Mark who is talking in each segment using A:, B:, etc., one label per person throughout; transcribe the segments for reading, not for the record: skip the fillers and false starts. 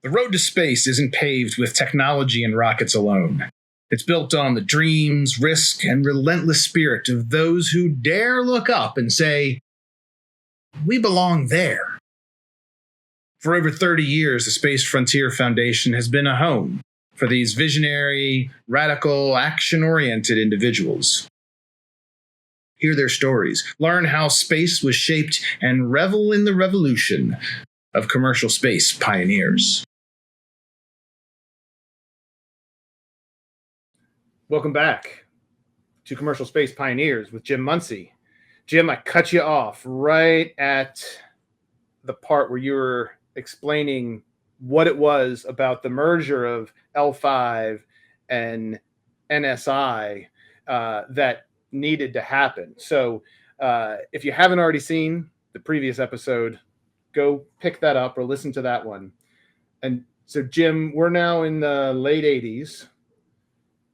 A: The road to space isn't paved with technology and rockets alone. It's built on the dreams, risk, and relentless spirit of those who dare look up and say, "We belong there." For over 30 years, the Space Frontier Foundation has been a home for these visionary, radical, action-oriented individuals. Hear their stories, learn how space was shaped, and revel in the revolution of commercial space pioneers. Welcome back to Commercial Space Pioneers with Jim Muncy. Jim, I cut you off right at the part where you were explaining what it was about the merger of L5 and NSI that needed to happen. So if you haven't already seen the previous episode, go pick that up or listen to that one. And so, Jim, we're now in the late 80s.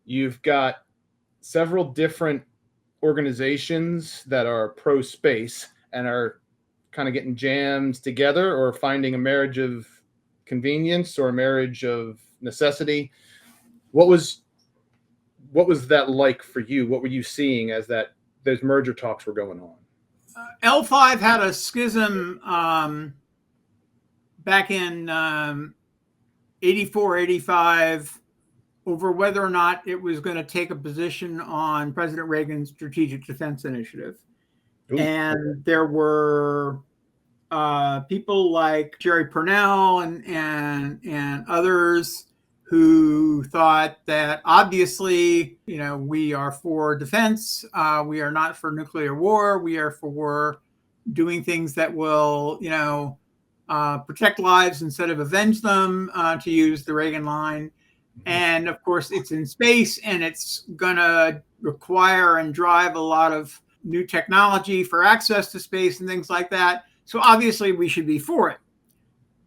A: You've got several different organizations that are pro-space and are kind of getting jammed together or finding a marriage of convenience or a marriage of necessity. What was that like for you? What were you seeing as those merger talks were going on?
B: L5 had a schism back in 84, 85 over whether or not it was going to take a position on President Reagan's Strategic Defense Initiative. Ooh. And there were people like Jerry Purnell and others who thought that obviously, we are for defense. We are not for nuclear war. We are for doing things that will, protect lives instead of avenge them, to use the Reagan line. And of course, it's in space and it's going to require and drive a lot of new technology for access to space and things like that. So obviously we should be for it.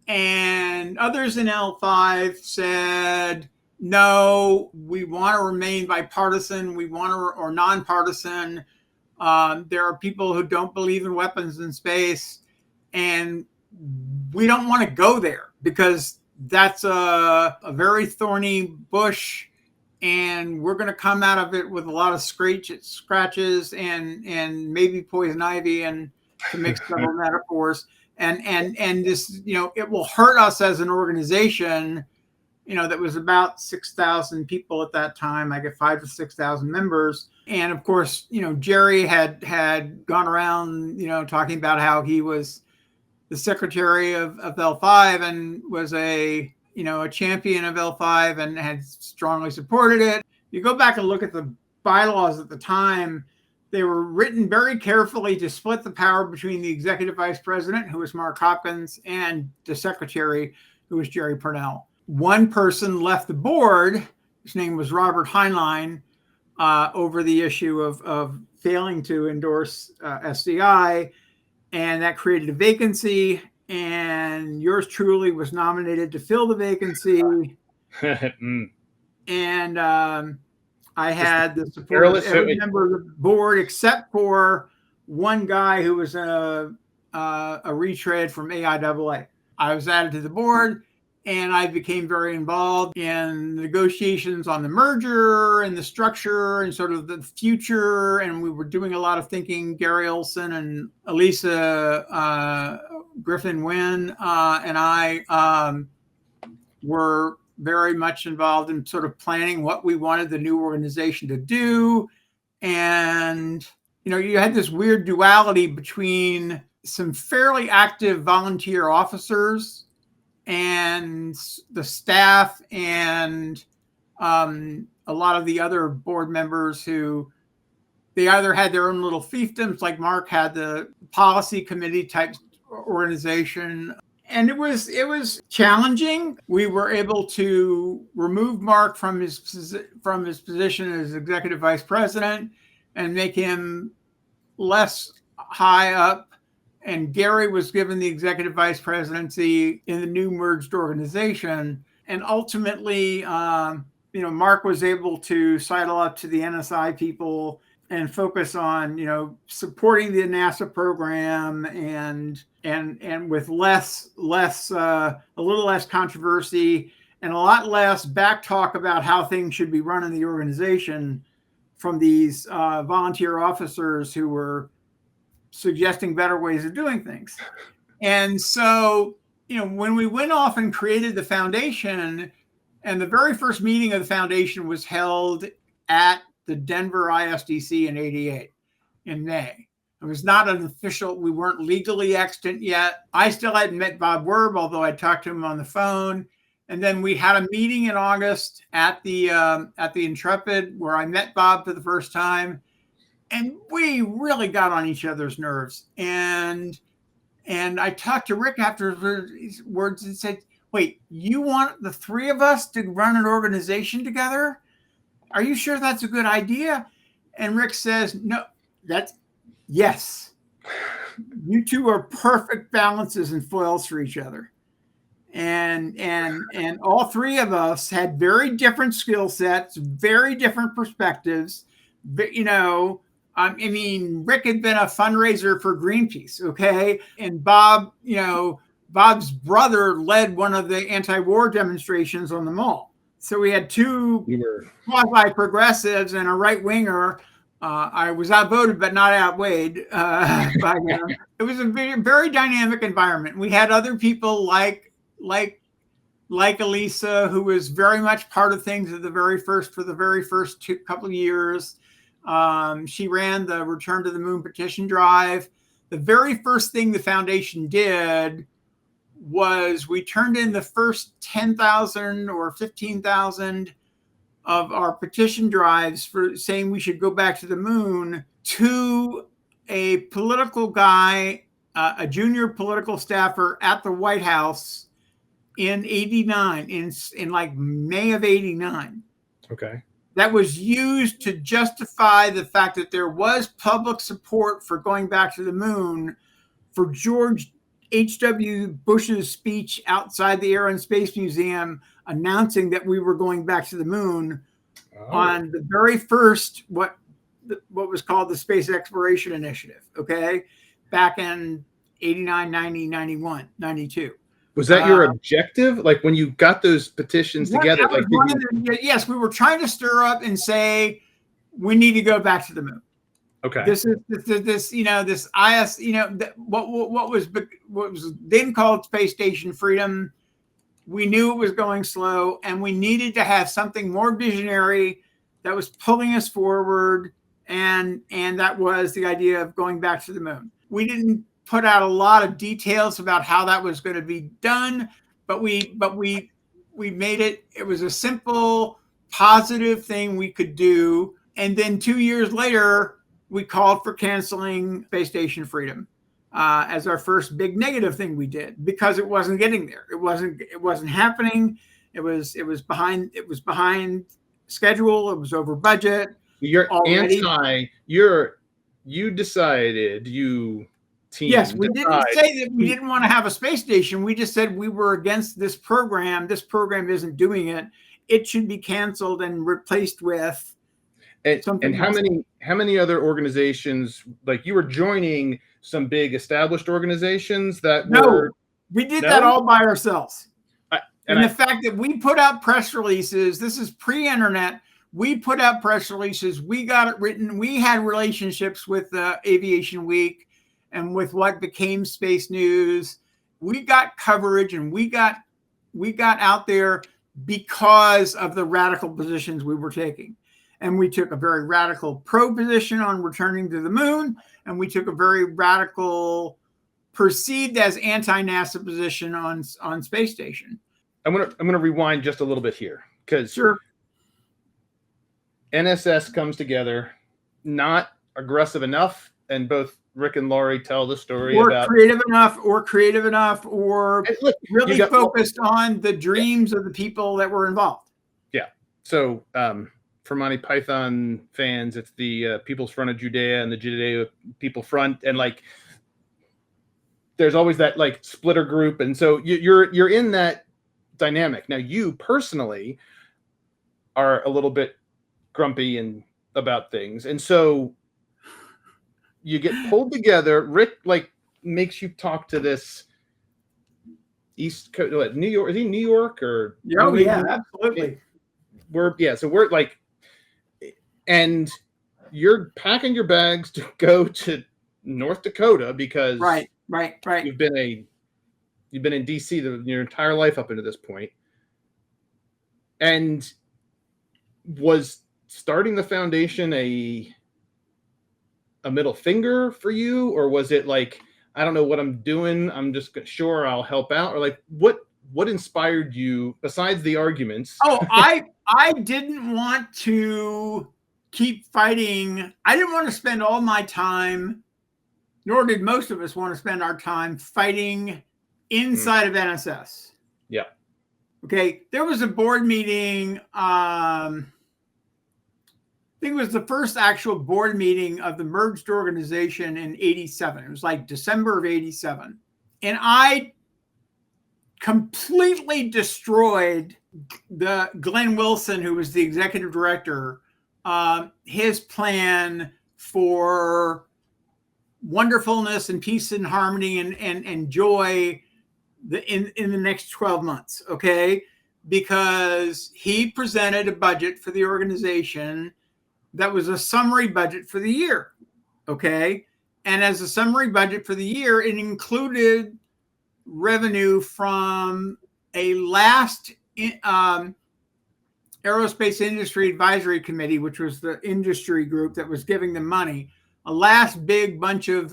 B: And others in L5 said, no, we want to remain bipartisan. We want to, or nonpartisan. There are people who don't believe in weapons in space, and we don't want to go there because that's a very thorny bush, and we're going to come out of it with a lot of scratches and maybe poison ivy, and to make several metaphors. And this, it will hurt us as an organization, that was about 6,000 people at that time. I get 5,000 to 6,000 members. And of course, Jerry had gone around, talking about how he was the secretary of L5 and was a champion of L5 and had strongly supported it. You go back and look at the bylaws at the time, they were written very carefully to split the power between the executive vice president, who was Mark Hopkins, and the secretary, who was Jerry Purnell. One person left the board, his name was Robert Heinlein, over the issue of failing to endorse SDI, and that created a vacancy, and yours truly was nominated to fill the vacancy. And I had the support of every member of the board except for one guy who was a retread from AIAA. I was added to the board, and I became very involved in negotiations on the merger and the structure and sort of the future. And we were doing a lot of thinking. Gary Olson and Elisa Griffin-Wynn and I were very much involved in sort of planning what we wanted the new organization to do. And, you had this weird duality between some fairly active volunteer officers and the staff and a lot of the other board members who they either had their own little fiefdoms, like Mark had the policy committee type organization. And it was challenging. We were able to remove Mark from his position as executive vice president and make him less high up. And Gary was given the executive vice presidency in the new merged organization. And ultimately, Mark was able to sidle up to the NSI people and focus on, supporting the NASA program and and with a little less controversy and a lot less back talk about how things should be run in the organization from these volunteer officers who were suggesting better ways of doing things. And so, when we went off and created the foundation, and the very first meeting of the foundation was held at the Denver ISDC in '88 in May. It was not an official, we weren't legally extant yet. I still hadn't met Bob Werb, although I talked to him on the phone. And then we had a meeting in August at the Intrepid where I met Bob for the first time. And we really got on each other's nerves. And I talked to Rick afterwards and said, wait, you want the three of us to run an organization together? Are you sure that's a good idea? And Rick says, no, yes. You two are perfect balances and foils for each other. And all three of us had very different skill sets, very different perspectives. But, I mean, Rick had been a fundraiser for Greenpeace, okay? And Bob, Bob's brother led one of the anti-war demonstrations on the mall. So we had two quasi-progressives and a right-winger. I was outvoted, but not outweighed by them. It was a very, very dynamic environment. We had other people like Elisa, who was very much part of things for the very first couple of years. She ran the Return to the Moon petition drive. The very first thing the foundation did was we turned in the first 10,000 or 15,000 of our petition drives for saying we should go back to the moon to a political guy, a junior political staffer at the White House in '89, in like May of '89.
A: Okay.
B: That was used to justify the fact that there was public support for going back to the moon for George H.W. Bush's speech outside the Air and Space Museum announcing that we were going back to the moon on the very first, what was called the Space Exploration Initiative, okay? Back in 89, 90, 91, 92.
A: Was that your objective? Like when you got those petitions together?
B: Yes, we were trying to stir up and say, we need to go back to the moon.
A: Okay.
B: This what was then called Space Station Freedom. We knew it was going slow, and we needed to have something more visionary that was pulling us forward, and that was the idea of going back to the moon. We didn't put out a lot of details about how that was going to be done, but we made it. It was a simple, positive thing we could do, and then 2 years later, we called for canceling Space Station Freedom as our first big negative thing we did, because it wasn't getting there. It wasn't happening. It was behind schedule. It was over budget.
A: You're
B: already. Yes, we didn't say that we didn't want to have a space station. We just said we were against this program. This program isn't doing it. It should be canceled and replaced with something.
A: And how many other organizations, like you were joining some big established organizations that were?
B: We did that all by ourselves. And the fact that we put out press releases, this is pre-internet. We put out press releases. We got it written. We had relationships with Aviation Week and with what became Space News. We got coverage, and we got out there because of the radical positions we were taking. And we took a very radical pro position on returning to the moon, and we took a very radical, perceived as anti-NASA position on space station.
A: I'm gonna rewind just a little bit here, because
B: sure.
A: NSS comes together, not aggressive enough, and both Rick and Laurie tell the story about
B: creative enough, or really focused on the dreams of the people that were involved.
A: Yeah. So for Monty Python fans, it's the People's Front of Judea and the Judea People Front, and like there's always that like splitter group, and so you're in that dynamic. Now you personally are a little bit grumpy and about things, and so you get pulled together. Rick, like makes you talk to this East Coast, New York? Is he New York or?
B: Oh, yeah, absolutely.
A: So we're like, and you're packing your bags to go to North Dakota because
B: right.
A: You've been in DC your entire life up into this point, and was starting the foundation a middle finger for you, or was it like, I don't know what I'm doing, I'm just sure I'll help out, or like what inspired you besides the arguments?
B: Oh, I didn't want to keep fighting. I didn't want to spend all my time, nor did most of us want to spend our time fighting inside of NSS.
A: Yeah.
B: Okay. There was a board meeting. I think it was the first actual board meeting of the merged organization in 87. It was like December of 87. And I completely destroyed the Glenn Wilson, who was the executive director, his plan for wonderfulness and peace and harmony and joy in the next 12 months. Okay. Because he presented a budget for the organization that was a summary budget for the year. Okay. And as a summary budget for the year, it included revenue from a last Aerospace Industry Advisory Committee, which was the industry group that was giving them money, a last big bunch of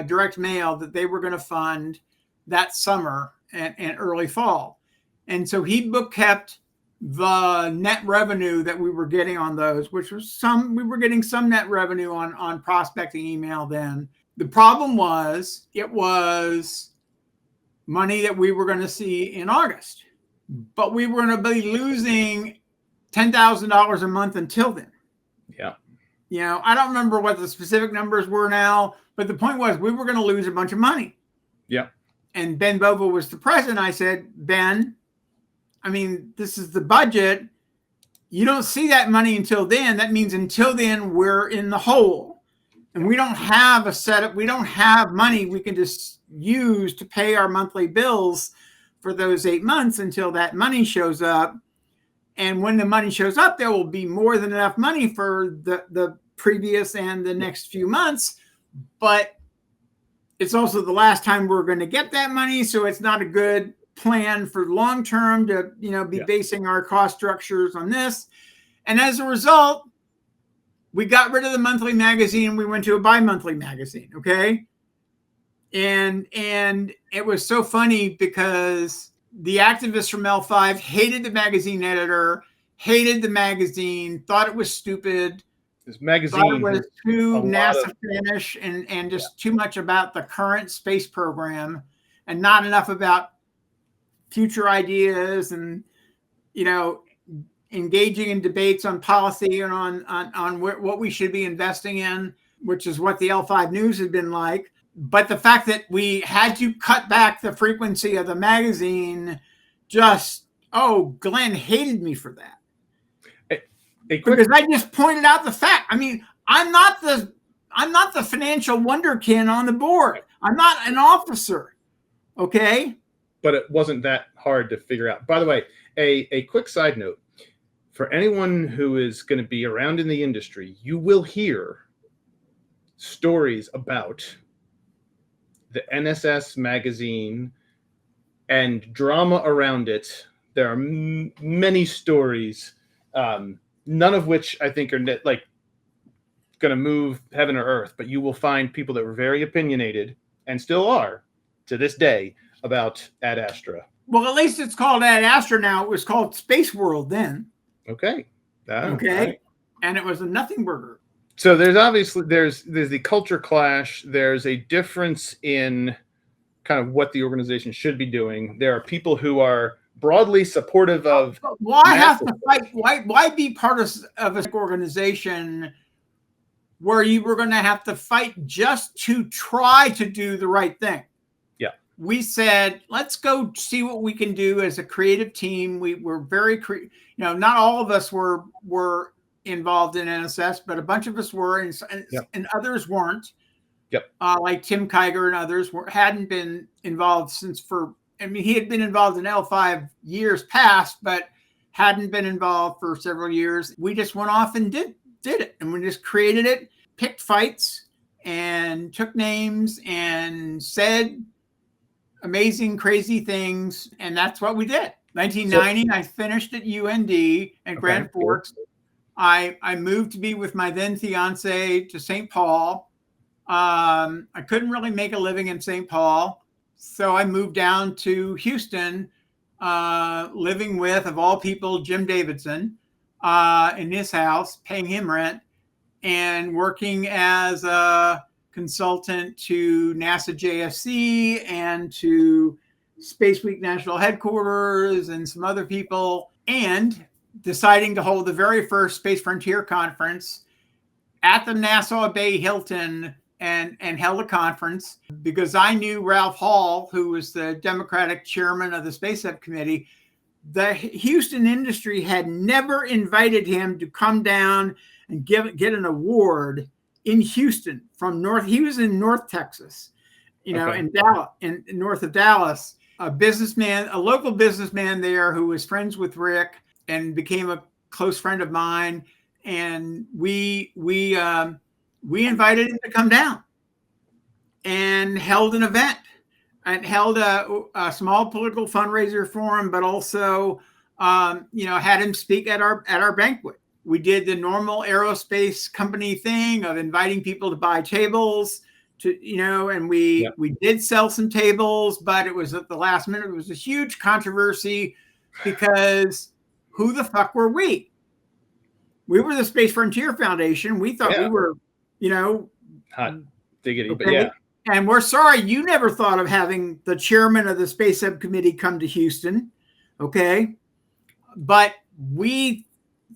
B: direct mail that they were going to fund that summer and early fall. And so he book kept the net revenue that we were getting on those, which was we were getting some net revenue on prospecting email then. The problem was it was money that we were going to see in August, but we were going to be losing $10,000 a month until then.
A: Yeah.
B: You know, I don't remember what the specific numbers were now, but the point was we were going to lose a bunch of money.
A: Yeah.
B: And Ben Bova was the president. I said, Ben, I mean, this is the budget. You don't see that money until then. That means until then, we're in the hole. And we don't have a setup. We don't have money we can just use to pay our monthly bills for those 8 months until that money shows up. And when the money shows up, there will be more than enough money for the previous and the next few months. But it's also the last time we're going to get that money. So it's not a good plan for long term to, be basing our cost structures on this. And as a result, we got rid of the monthly magazine. We went to a bi-monthly magazine. Okay. And it was so funny because the activists from L5 hated the magazine editor, hated the magazine, thought it was stupid.
A: This magazine
B: thought it was too NASA-finish and just too much about the current space program and not enough about future ideas and, engaging in debates on policy and on what we should be investing in, which is what the L5 News had been like. But the fact that we had to cut back the frequency of the magazine, Glenn hated me for that. Because I just pointed out the fact. I mean, I'm not the financial wonderkin on the board. I'm not an officer. Okay.
A: But it wasn't that hard to figure out. By the way, a quick side note. For anyone who is going to be around in the industry, you will hear stories about the NSS magazine and drama around it. There are many stories, none of which I think are going to move heaven or earth, but you will find people that were very opinionated and still are to this day about Ad Astra.
B: Well, at least it's called Ad Astra now. It was called Space World then.
A: Okay.
B: Okay.
A: Right.
B: And it was a nothing burger.
A: So there's obviously there's the culture clash. There's a difference in kind of what the organization should be doing. There are people who are broadly supportive of.
B: Why have to fight? Why be part of an organization where you were going to have to fight just to try to do the right thing?
A: Yeah.
B: We said, let's go see what we can do as a creative team. We were very not all of us were involved in NSS, but a bunch of us were, and others weren't.
A: Yep.
B: Like Tim Kiger and others hadn't been involved he had been involved in L5 years past, but hadn't been involved for several years. We just went off and did it. And we just created it, picked fights and took names and said amazing, crazy things. And that's what we did. 1990, I finished at UND at Grand Forks. I moved to be with my then fiance to St. Paul. I couldn't really make a living in St. Paul. So I moved down to Houston, living with, of all people, Jim Davidson in his house, paying him rent, and working as a consultant to NASA JSC and to Space Week National Headquarters and some other people, and deciding to hold the very first Space Frontier Conference at the Nassau Bay Hilton, and held a conference because I knew Ralph Hall, who was the Democratic chairman of the Space Subcommittee. The Houston industry had never invited him to come down and get an award in Houston from North. He was in North Texas, in Dallas, in north of Dallas. A local businessman there who was friends with Rick and became a close friend of mine. And we invited him to come down and held an event and held a small political fundraiser for him, but also, had him speak at our banquet. We did the normal aerospace company thing of inviting people to buy tables and we did sell some tables, but it was at the last minute. It was a huge controversy because who the fuck were we? We were the Space Frontier Foundation. We thought we were,
A: hot diggity,
B: okay?
A: But yeah.
B: And we're sorry you never thought of having the chairman of the Space Subcommittee come to Houston, okay? But we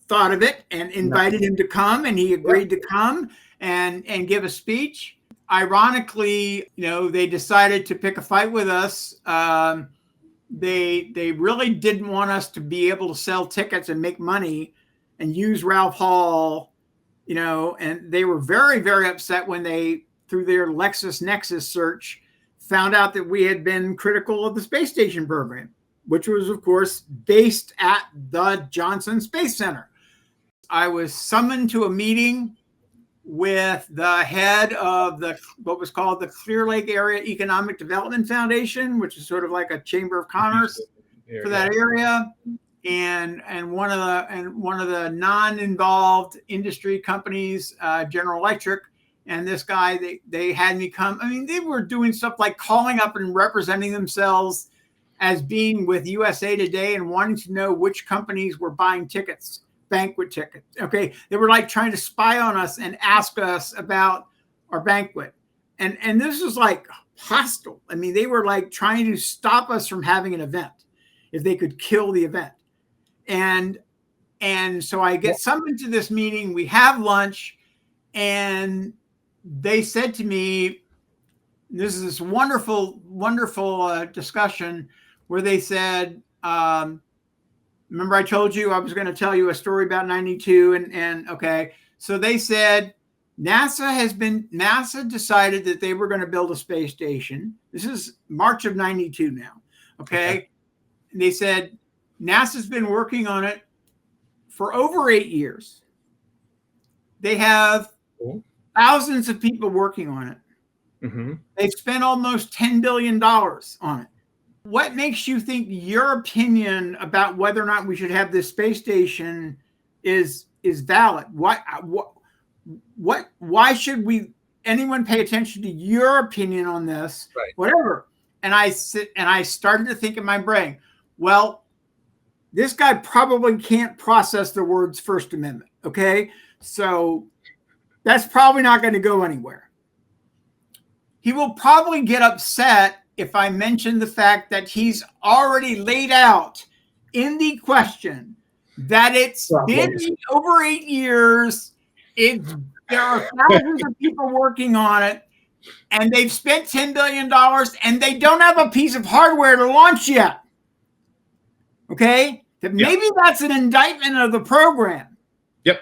B: thought of it and invited him to come, and he agreed to come and give a speech. Ironically, they decided to pick a fight with us. They really didn't want us to be able to sell tickets and make money and use Ralph Hall, and they were very, very upset when they, through their LexisNexis search, found out that we had been critical of the space station program, which was, of course, based at the Johnson Space Center. I was summoned to a meeting with the head of what was called the Clear Lake Area Economic Development Foundation, which is sort of like a chamber of commerce for that area. And one of the non-involved industry companies, General Electric, and this guy, they had me come. I mean, they were doing stuff like calling up and representing themselves as being with USA Today and wanting to know which companies were buying tickets, banquet tickets. Okay, they were like trying to spy on us and ask us about our banquet, and this was like hostile. I mean, they were like trying to stop us from having an event if they could kill the event. And so I get summoned to this meeting. We have lunch, and they said to me, this is this wonderful, wonderful discussion where they said, remember I told you I was going to tell you a story about 92 and okay. So they said, NASA decided that they were going to build a space station. This is March of 92 now. Okay. And they said, NASA's been working on it for over 8 years. They have thousands of people working on it.
A: Mm-hmm.
B: They've spent almost $10 billion on it. What makes you think your opinion about whether or not we should have this space station is valid? Why should anyone pay attention to your opinion on this?
A: Right.
B: Whatever. And I started to think in my brain, well, this guy probably can't process the words First Amendment. Okay. So that's probably not going to go anywhere. He will probably get upset if I mention the fact that he's already laid out in the question that it's been over 8 years. There are thousands of people working on it, and they've spent $10 billion, and they don't have a piece of hardware to launch yet. Okay? Maybe that's an indictment of the program.
A: Yep.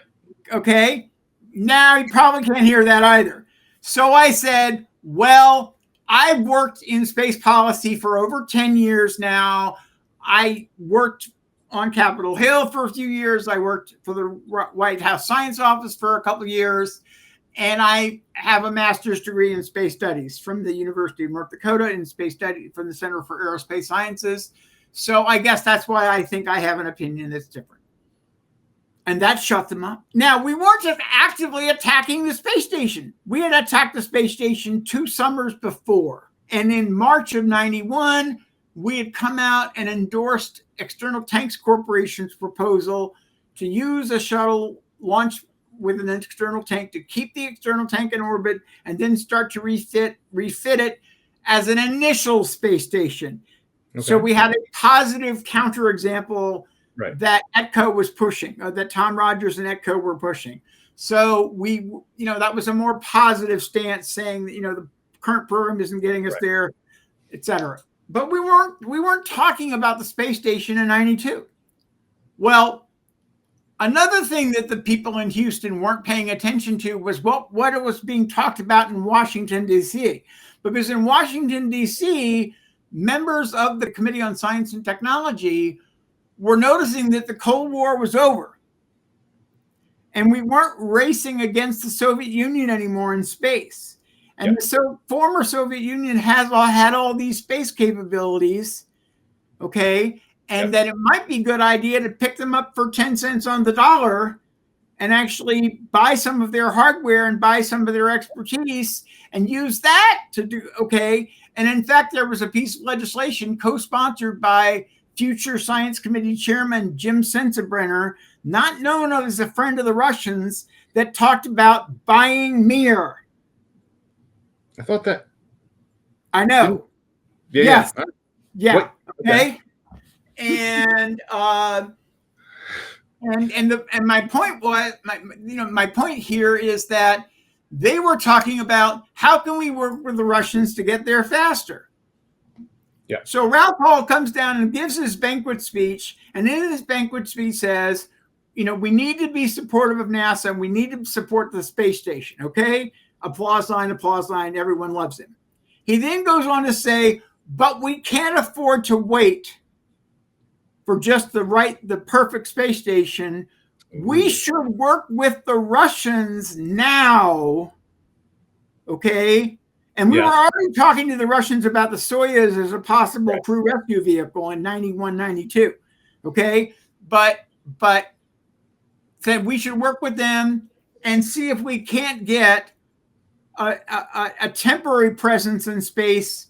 B: Okay? Now you probably can't hear that either. So I said, well, I've worked in space policy for over 10 years now. I worked on Capitol Hill for a few years. I worked for the White House Science Office for a couple of years. And I have a master's degree in space studies from the University of North Dakota in space studies from the Center for Aerospace Sciences. So I guess that's why I think I have an opinion that's different. And that shut them up. Now, we weren't just actively attacking the space station. We had attacked the space station 2 summers before. And in March of 91, we had come out and endorsed External Tanks Corporation's proposal to use a shuttle launch with an external tank to keep the external tank in orbit and then start to refit it as an initial space station. Okay. So we had a positive counterexample that ETCO was pushing, that Tom Rogers and ETCO were pushing. So we, that was a more positive stance, saying that, the current program isn't getting us there, et cetera. But we weren't talking about the space station in 92. Well, another thing that the people in Houston weren't paying attention to was what was being talked about in Washington, D.C. Because in Washington, D.C., members of the Committee on Science and Technology were noticing that the Cold War was over. And we weren't racing against the Soviet Union anymore in space. And the former Soviet Union had all these space capabilities, okay? And that it might be a good idea to pick them up for 10 cents on the dollar and actually buy some of their hardware and buy some of their expertise and use that to do, okay? And in fact, there was a piece of legislation co-sponsored by future Science Committee Chairman Jim Sensenbrenner, not known as a friend of the Russians, that talked about buying Mir.
A: I thought that.
B: I know.
A: Yeah.
B: Yes. Yeah.
A: What?
B: Okay. And my point was, my point here is that they were talking about how can we work with the Russians to get there faster.
A: Yeah. So
B: Ralph Hall comes down and gives his banquet speech, and in his banquet speech says, we need to be supportive of NASA and we need to support the space station. Okay. Applause line, everyone loves him. He then goes on to say, but we can't afford to wait for just the perfect space station. We should work with the Russians now. Okay. And we were already talking to the Russians about the Soyuz as a possible crew rescue vehicle in 91, 92. Okay. But said we should work with them and see if we can't get a temporary presence in space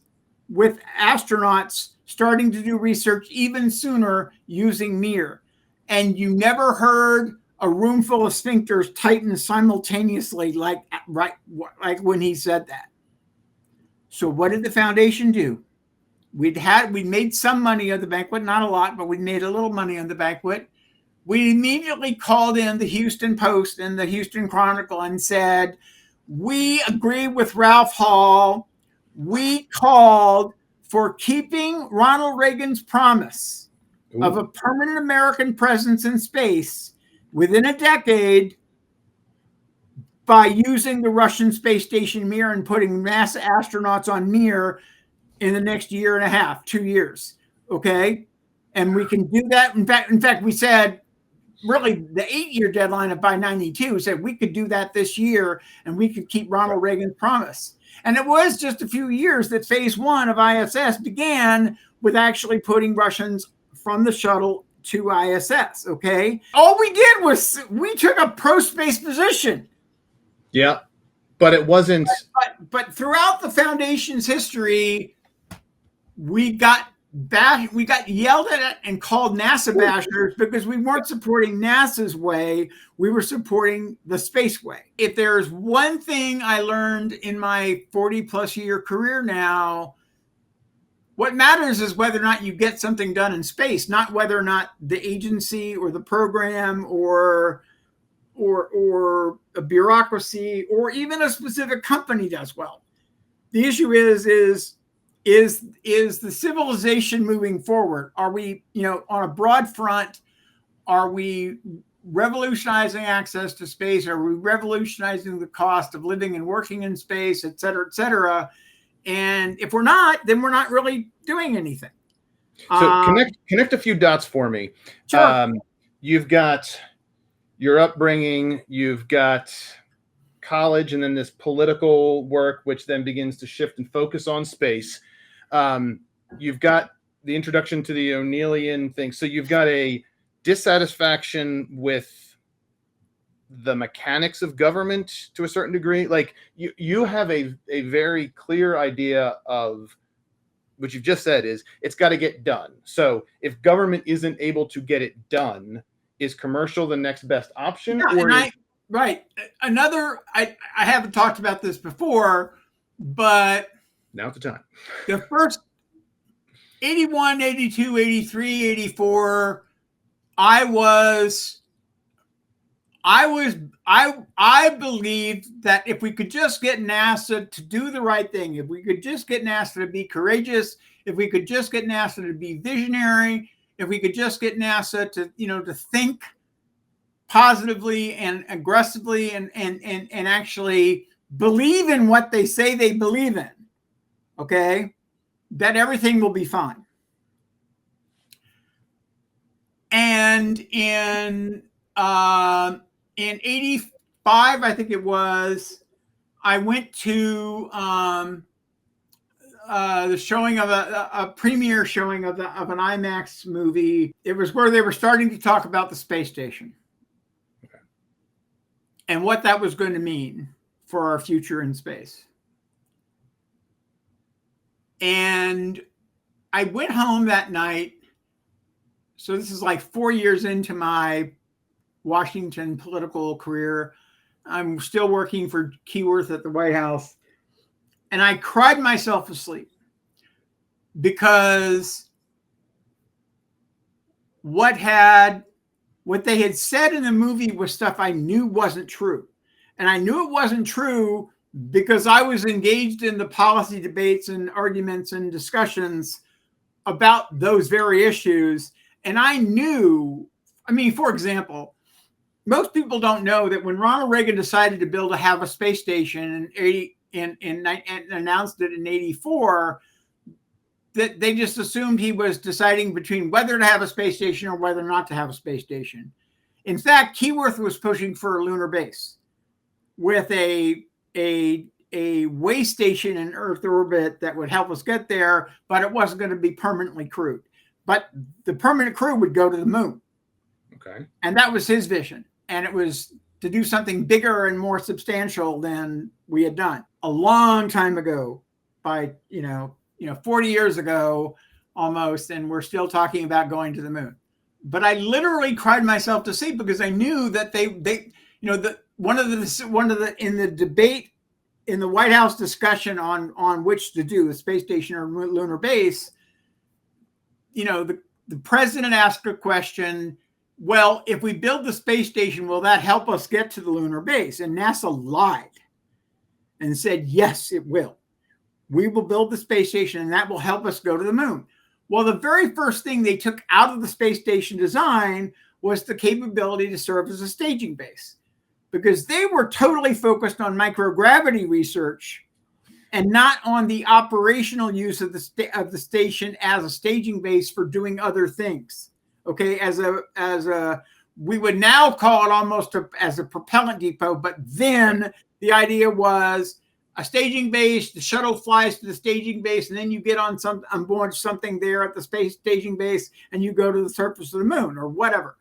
B: with astronauts starting to do research even sooner using Mir. And you never heard a room full of sphincters tighten simultaneously like when he said that. So what did the foundation do? We made some money on the banquet, not a lot, but we made a little money on the banquet. We immediately called in the Houston Post and the Houston Chronicle and said, we agree with Ralph Hall. We called for keeping Ronald Reagan's promise of a permanent American presence in space within a decade by using the Russian space station Mir and putting NASA astronauts on Mir in the next year and a half, 2 years. Okay. And we can do that. In fact, we said really the 8-year deadline of by 92 said we could do that this year and we could keep Ronald Reagan's promise. And it was just a few years that phase 1 of ISS began with actually putting Russians from the shuttle to ISS. Okay. All we did was we took a pro-space position.
A: Yeah. But it wasn't.
B: But throughout the foundation's history, we got yelled at and called NASA bashers because we weren't supporting NASA's way. We were supporting the space way. If there's one thing I learned in my 40 plus year career now, what matters is whether or not you get something done in space, not whether or not the agency or the program or a bureaucracy or even a specific company does well. The issue is the civilization moving forward? Are we, on a broad front, are we revolutionizing access to space? Are we revolutionizing the cost of living and working in space, et cetera, et cetera? And if we're not, then we're not really doing anything.
A: So connect a few dots for me.
B: Sure.
A: You've got your upbringing, you've got college, and then this political work, which then begins to shift and focus on space. You've got the introduction to the O'Neillian thing. So you've got a dissatisfaction with the mechanics of government to a certain degree. Like you have a very clear idea of what you've just said is it's got to get done. So if government isn't able to get it done, is commercial the next best option?
B: Yeah, right. I haven't talked about this before, but
A: now's the time.
B: The first 81, 82, 83, 84, I believed that if we could just get NASA to do the right thing, if we could just get NASA to be courageous, if we could just get NASA to be visionary, if we could just get NASA to, to think positively and aggressively and actually believe in what they say they believe in, okay, that everything will be fine. And in 85, I think it was, I went to the showing of a premiere showing of an IMAX movie. It was where they were starting to talk about the space station and what that was going to mean for our future in space. And I went home that night. So this is like 4 years into my Washington political career. I'm still working for Keyworth at the White House. And I cried myself to sleep because what they had said in the movie was stuff I knew wasn't true. And I knew it wasn't true because I was engaged in the policy debates and arguments and discussions about those very issues. And I knew, for example, most people don't know that when Ronald Reagan decided to have a space station and announced it in 84, that they just assumed he was deciding between whether to have a space station or whether not to have a space station. In fact, Keyworth was pushing for a lunar base with a way station in Earth orbit that would help us get there, but it wasn't going to be permanently crewed. But the permanent crew would go to the moon.
A: Okay. And
B: that was his vision. And it was to do something bigger and more substantial than we had done a long time ago, by 40 years ago almost, and we're still talking about going to the moon. But I literally cried myself to sleep because I knew that one of the in the debate in the White House discussion on which to do, the space station or lunar base, the president asked a question. Well, if we build the space station, will that help us get to the lunar base? And NASA lied and said, yes, it will. We will build the space station and that will help us go to the moon. Well, the very first thing they took out of the space station design was the capability to serve as a staging base, because they were totally focused on microgravity research and not on the operational use of the station as a staging base for doing other things. Okay, we would now call it almost as a propellant depot, but then the idea was a staging base. The shuttle flies to the staging base, and then you get on board something there at the space staging base, and you go to the surface of the moon or whatever.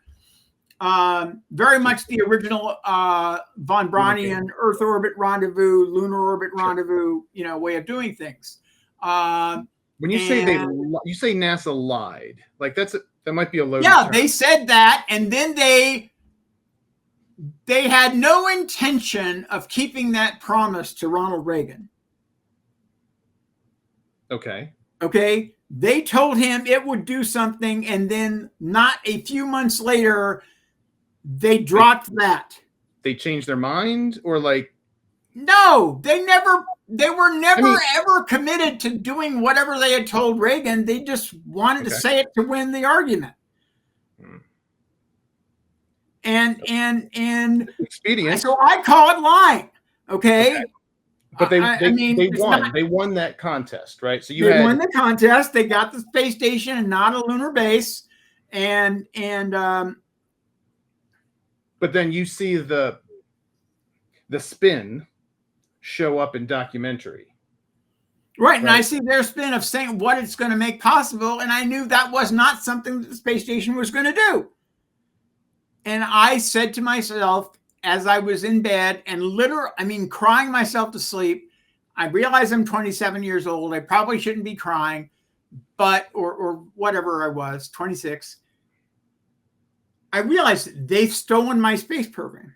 B: Very much the original von Braunian Earth orbit rendezvous, lunar orbit rendezvous, way of doing things.
A: When you say you say NASA lied, like that might be a loaded
B: term.
A: Term.
B: They said that, and then they had no intention of keeping that promise to Ronald Reagan.
A: Okay.
B: They told him it would do something, and then not a few months later, they dropped that.
A: They changed their mind, or
B: no, they were never ever committed to doing whatever they had told Reagan. They just wanted to say it to win the argument. And
A: expedient.
B: so I call it lying. Okay.
A: But they won.
B: Not,
A: they won that contest, right? So
B: they won the contest. They got the space station and not a lunar base.
A: But then you see the spin show up in documentary.
B: Right. And I see their spin of saying what it's going to make possible. And I knew that was not something that the space station was going to do. And I said to myself, as I was in bed and crying myself to sleep, I realize I'm 27 years old. I probably shouldn't be crying, but, or whatever I was, 26. I realized they've stolen my space program.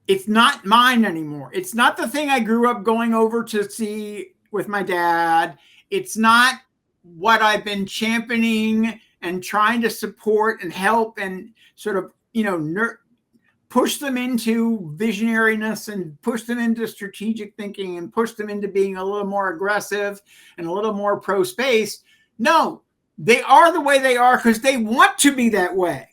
B: It's not mine anymore. It's not the thing I grew up going over to see with my dad. It's not what I've been championing and trying to support and help and sort of, push them into visionariness and push them into strategic thinking and push them into being a little more aggressive and a little more pro-space. No, they are the way they are because they want to be that way.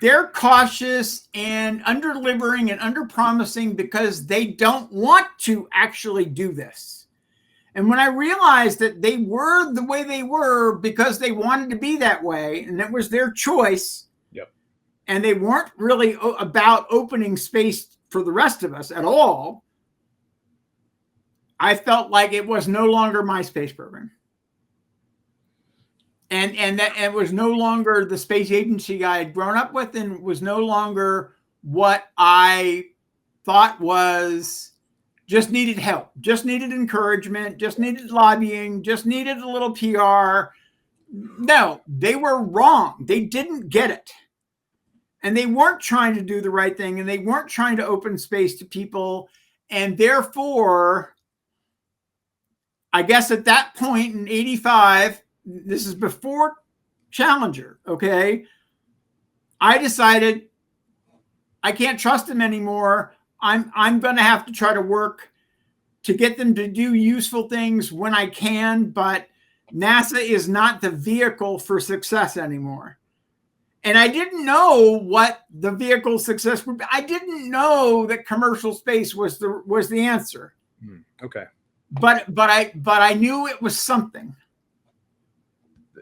B: They're cautious and under-delivering and under-promising because they don't want to actually do this. And when I realized that they were the way they were because they wanted to be that way, and it was their choice, and they weren't really about opening space for the rest of us at all, I felt like it was no longer my space program. And that it was no longer the space agency I had grown up with, and was no longer what I thought was just needed help, just needed encouragement, just needed lobbying, just needed a little PR. No, they were wrong. They didn't get it. And they weren't trying to do the right thing, and they weren't trying to open space to people. And therefore, I guess at that point in 85, this is before Challenger, okay? I decided I can't trust them anymore. I'm going to have to try to work to get them to do useful things when I can, but NASA is not the vehicle for success anymore. And I didn't know what the vehicle success would be. I didn't know that commercial space was the answer.
A: Okay.
B: But I knew it was something.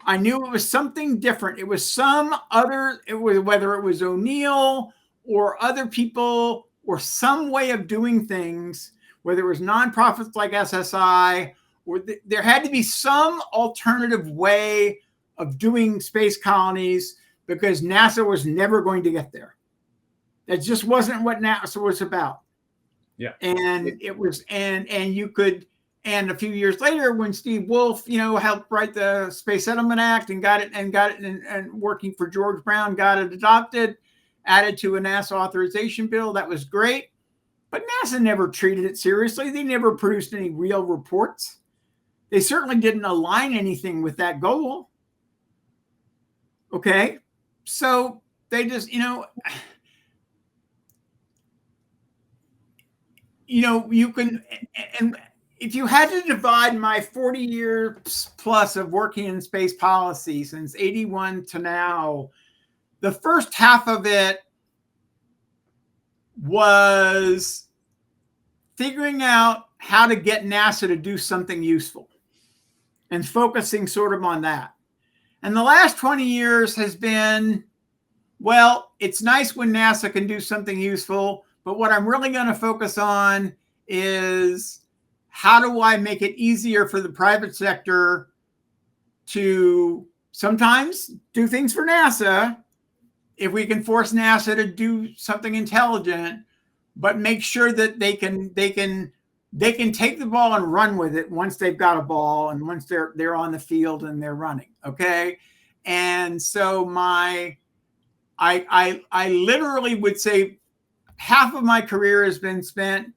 B: I knew it was something different. It was some other, whether it was O'Neill or other people or some way of doing things, whether it was nonprofits like SSI, or there had to be some alternative way of doing space colonies, because NASA was never going to get there. That just wasn't what NASA was about.
C: Yeah.
B: And it was, and you could, and a few years later, when Steve Wolf, helped write the Space Settlement Act and got it and working for George Brown, got it adopted, added to a NASA authorization bill. That was great. But NASA never treated it seriously. They never produced any real reports. They certainly didn't align anything with that goal. Okay. So they just, you can, and if you had to divide my 40 years plus of working in space policy since 81 to now, the first half of it was figuring out how to get NASA to do something useful and focusing sort of on that. And the last 20 years has been, well, it's nice when NASA can do something useful, but what I'm really going to focus on is how do I make it easier for the private sector to sometimes do things for NASA, if we can force NASA to do something intelligent, but make sure that they can take the ball and run with it once they've got a ball and once they're on the field and they're running. Okay. And so I literally would say half of my career has been spent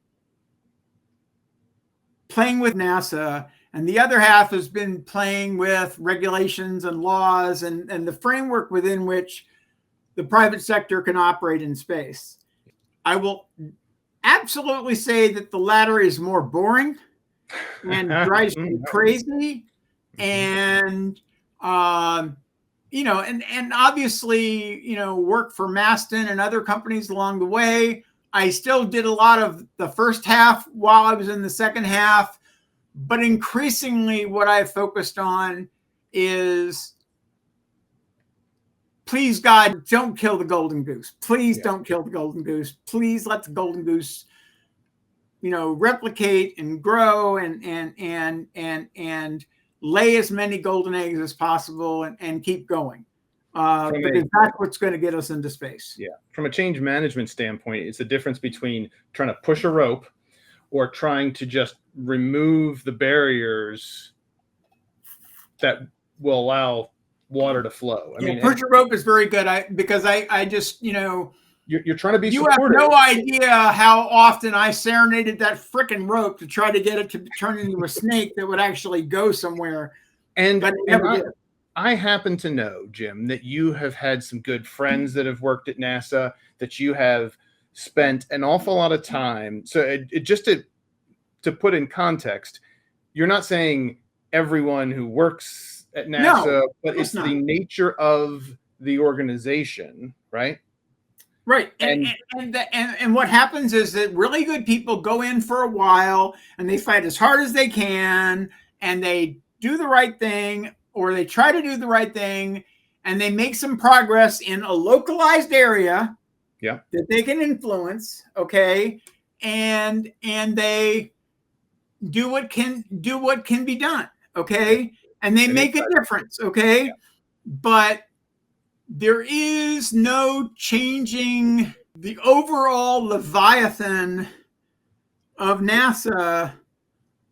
B: playing with NASA, and the other half has been playing with regulations and laws and the framework within which the private sector can operate in space. I will absolutely say that the latter is more boring and drives me crazy. And and obviously, work for Maston and other companies along the way. I still did a lot of the first half while I was in the second half, but increasingly what I've focused on is, please God, don't kill the golden goose. Please don't kill the golden goose. Please let the golden goose, replicate and grow and lay as many golden eggs as possible and keep going. Because that's what's going to get us into space.
A: Yeah. From a change management standpoint, it's the difference between trying to push a rope or trying to just remove the barriers that will allow water to flow. I mean,
B: push a rope is very good. Because I just,
A: you're trying to be
B: you
A: supportive.
B: have no idea how often I serenaded that frickin' rope to try to get it to turn into a snake that would actually go somewhere. But it never did.
A: I happen to know, Jim, that you have had some good friends that have worked at NASA, that you have spent an awful lot of time. So just to put in context, you're not saying everyone who works at NASA, but it's the nature of the organization, right?
B: Right. And what happens is that really good people go in for a while and they fight as hard as they can and they do the right thing, or they try to do the right thing, and they make some progress in a localized area that they can influence. Okay. And they do what can be done. Okay. And they make a difference. Okay. Yeah. But there is no changing the overall Leviathan of NASA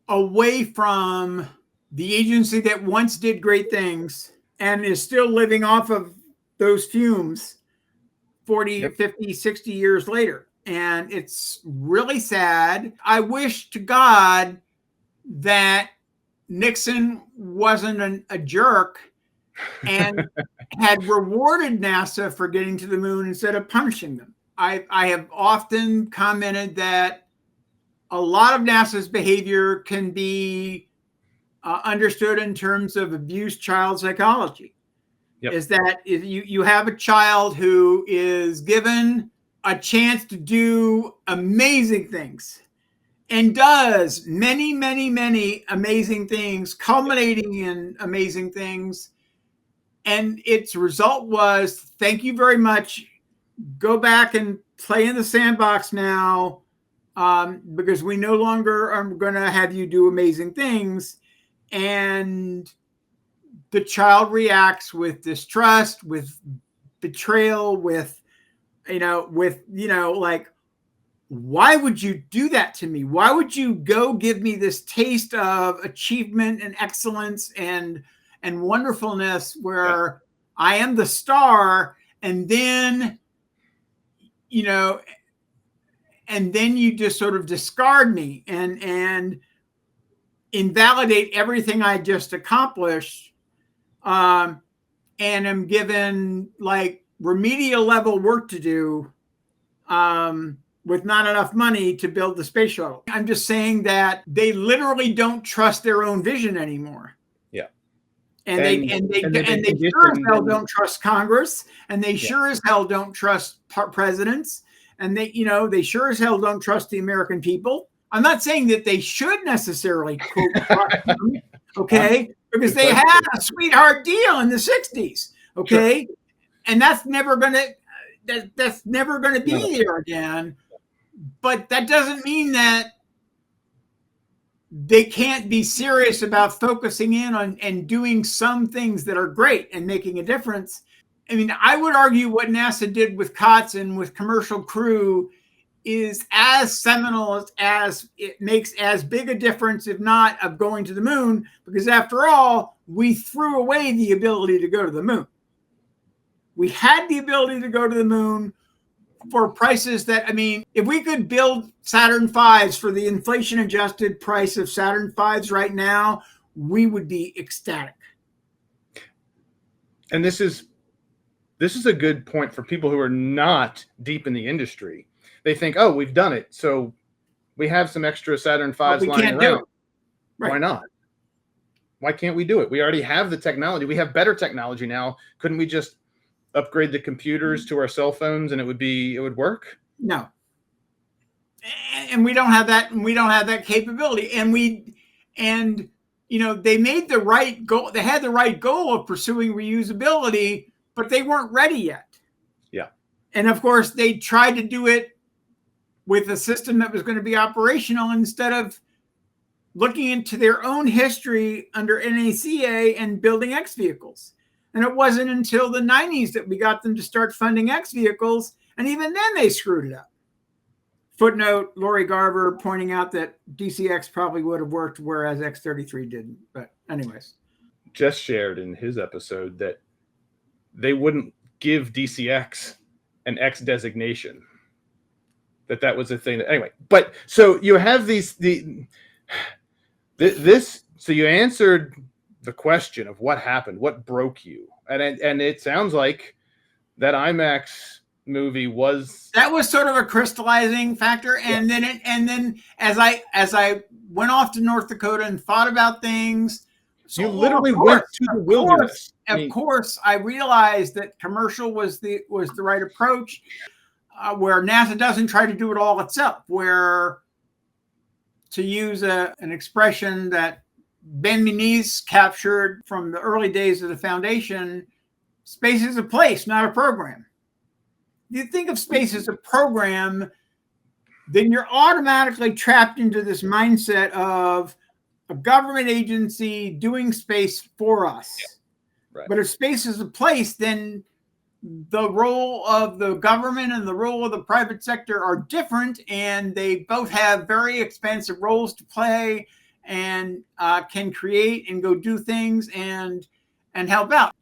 B: away from the agency that once did great things and is still living off of those fumes 40, 50, 60 years later. And it's really sad. I wish to God that Nixon wasn't a jerk and had rewarded NASA for getting to the moon instead of punishing them. I have often commented that a lot of NASA's behavior can be understood in terms of abused child psychology. Is that if you have a child who is given a chance to do amazing things and does many, many, many amazing things, culminating in amazing things, and its result was, thank you very much, go back and play in the sandbox now, because we no longer are going to have you do amazing things. And the child reacts with distrust, with betrayal, with like, why would you do that to me? Why would you go give me this taste of achievement and excellence and wonderfulness where I am the star, and then you just sort of discard me and invalidate everything I just accomplished, and am given like remedial level work to do, with not enough money to build the space shuttle. I'm just saying that they literally don't trust their own vision anymore.
A: Yeah.
B: And they sure as hell don't trust Congress, and they sure as hell don't trust presidents, and they sure as hell don't trust the American people. I'm not saying that they should necessarily quote trust them, okay, because they had a sweetheart deal in the 60s, okay, sure. And that's never gonna be there again. But that doesn't mean that they can't be serious about focusing in on and doing some things that are great and making a difference. I mean, I would argue what NASA did with COTS and with Commercial Crew is as seminal as it makes as big a difference, if not, of going to the moon, because after all, we threw away the ability to go to the moon. We had the ability to go to the moon for prices that, I mean, if we could build Saturn V's for the inflation adjusted price of Saturn V's right now, we would be ecstatic.
A: And this is a good point for people who are not deep in the industry. They think, oh, we've done it, so we have some extra Saturn V's lying around. Right. Why Why can't we do it? We already have the technology. We have better technology now. Couldn't we just upgrade the computers to our cell phones and it would work?
B: No. And we don't have that. We don't have that capability. And they made the right goal. They had the right goal of pursuing reusability, but they weren't ready yet.
A: Yeah.
B: And of course, they tried to do it with a system that was going to be operational instead of looking into their own history under NACA and building X vehicles. And it wasn't until the 90s that we got them to start funding X vehicles. And even then they screwed it up. Footnote, Lori Garver pointing out that DCX probably would have worked, whereas X33 didn't. But anyways.
A: Jess shared in his episode that they wouldn't give DCX an X designation. That was a thing. Anyway, but so you have so you answered the question of what happened, what broke you. And it sounds like that IMAX movie was
B: sort of a crystallizing factor. And then as I went off to North Dakota and thought about things,
A: you literally went to the wilderness.
B: Of course, I realized that commercial was the right approach, where NASA doesn't try to do it all itself, where, to use an expression that Ben Muniz captured from the early days of the foundation, space is a place, not a program. If you think of space as a program, then you're automatically trapped into this mindset of a government agency doing space for us.
A: Yeah. Right.
B: But if space is a place, then the role of the government and the role of the private sector are different, and they both have very expansive roles to play and can create and go do things and help out.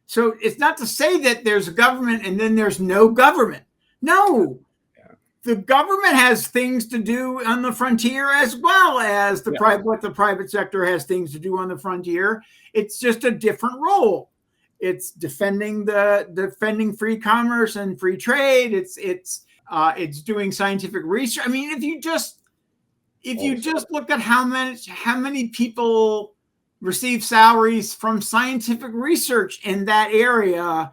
B: So it's not to say that there's a government and then there's no government. No. Yeah. The government has things to do on the frontier as well as what the private sector has things to do on the frontier. It's just a different role. It's defending free commerce and free trade. It's doing scientific research. I mean, if you just look at how many people receive salaries from scientific research in that area,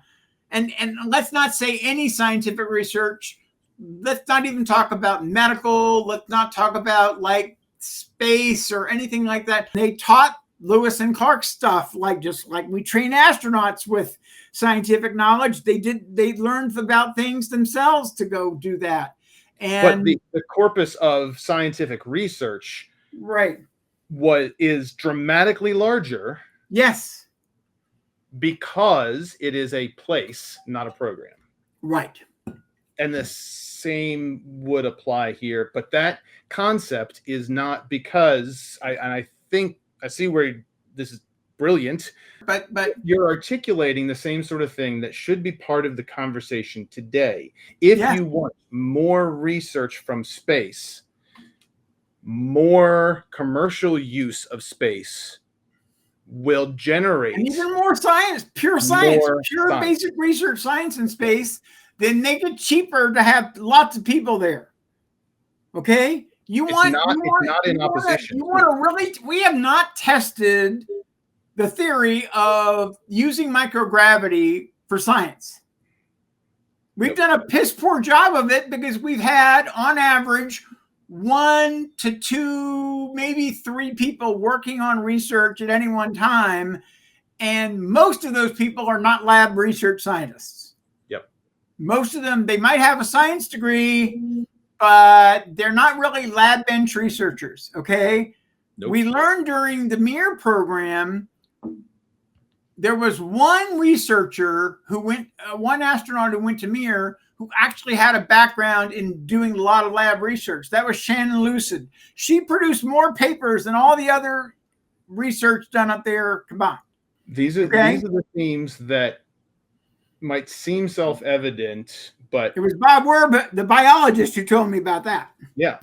B: and let's not say any scientific research. Let's not even talk about medical. Let's not talk about like space or anything like that. They taught Lewis and Clark stuff, just like we train astronauts with scientific knowledge. They learned about things themselves to go do that. And
A: but the corpus of scientific research,
B: right,
A: is dramatically larger.
B: Yes.
A: Because it is a place, not a program.
B: Right.
A: And the same would apply here, but that concept is not, because I think I see where this is brilliant, but you're articulating the same sort of thing that should be part of the conversation today. If you want more research from space, more commercial use of space will generate
B: and even more science, pure basic research science in space, then make it cheaper to have lots of people there. Okay? It's not in opposition. We have not tested the theory of using microgravity for science. We've done a piss poor job of it because we've had, on average, 1 to 2, maybe 3 people working on research at any one time. And most of those people are not lab research scientists.
A: Yep.
B: Most of them, they might have a science degree, but they're not really lab bench researchers, okay? Nope. We learned during the MIR program, there was one researcher who one astronaut who went to MIR who actually had a background in doing a lot of lab research. That was Shannon Lucid. She produced more papers than all the other research done up there combined.
A: These are the themes that might seem self-evident, but
B: it was Bob Werb, the biologist, who told me about that.
A: Yeah.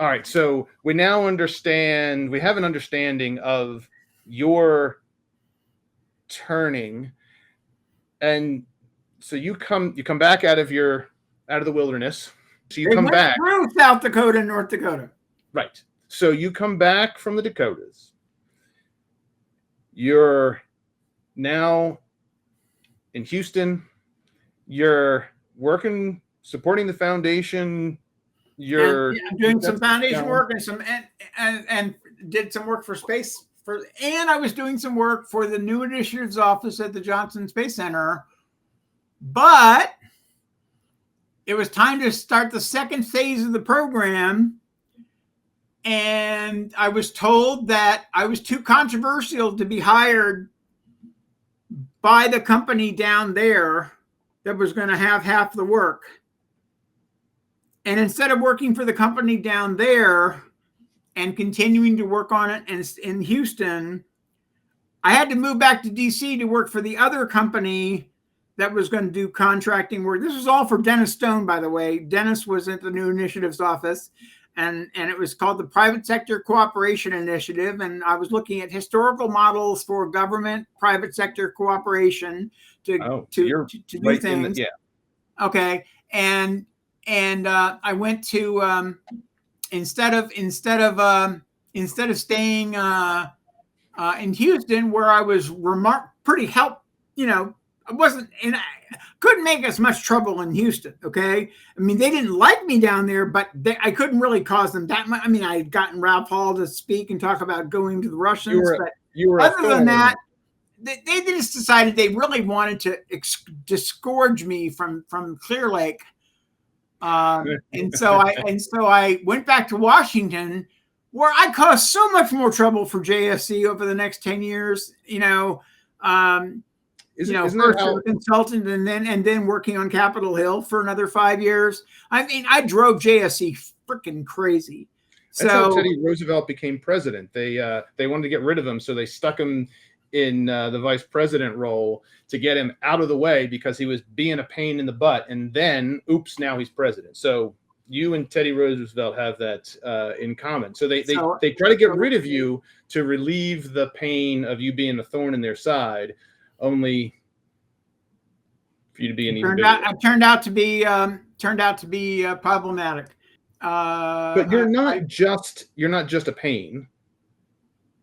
A: All right. So we now understand. We have an understanding of your turning, and so you come back out of the wilderness. So you come back
B: through South Dakota and North Dakota.
A: Right. So you come back from the Dakotas. You're now in Houston. You're working, supporting the foundation. You're
B: doing some foundation work and did some work for space and I was doing some work for the New Initiatives Office at the Johnson Space Center. But it was time to start the second phase of the program. And I was told that I was too controversial to be hired by the company down there that was going to have half the work. And instead of working for the company down there and continuing to work on it in Houston, I had to move back to DC to work for the other company that was going to do contracting work. This was all for Dennis Stone, by the way. Dennis was at the New Initiatives Office, and it was called the Private Sector Cooperation Initiative. And I was looking at historical models for government private sector cooperation to do things. Okay, and I went to instead of staying in Houston, where I was pretty I wasn't, and I couldn't make as much trouble in Houston. Okay. I mean, they didn't like me down there, but I couldn't really cause them that much. I mean, I had gotten Ralph Hall to speak and talk about going to the Russians, other than that, they just decided they really wanted to disgorge me from Clear Lake. And so I went back to Washington, where I caused so much more trouble for JSC over the next 10 years, first as a consultant and then working on Capitol Hill for another 5 years. I mean, I drove JSC freaking crazy.
A: That's how Teddy Roosevelt became president. They wanted to get rid of him, so they stuck him in the vice president role to get him out of the way because he was being a pain in the butt. And then, oops, now he's president. So you and Teddy Roosevelt have that in common. So they try to get rid of you to relieve the pain of you being a thorn in their side, only for you to be an even bigger.
B: Turned out to be problematic.
A: But you're not just a pain.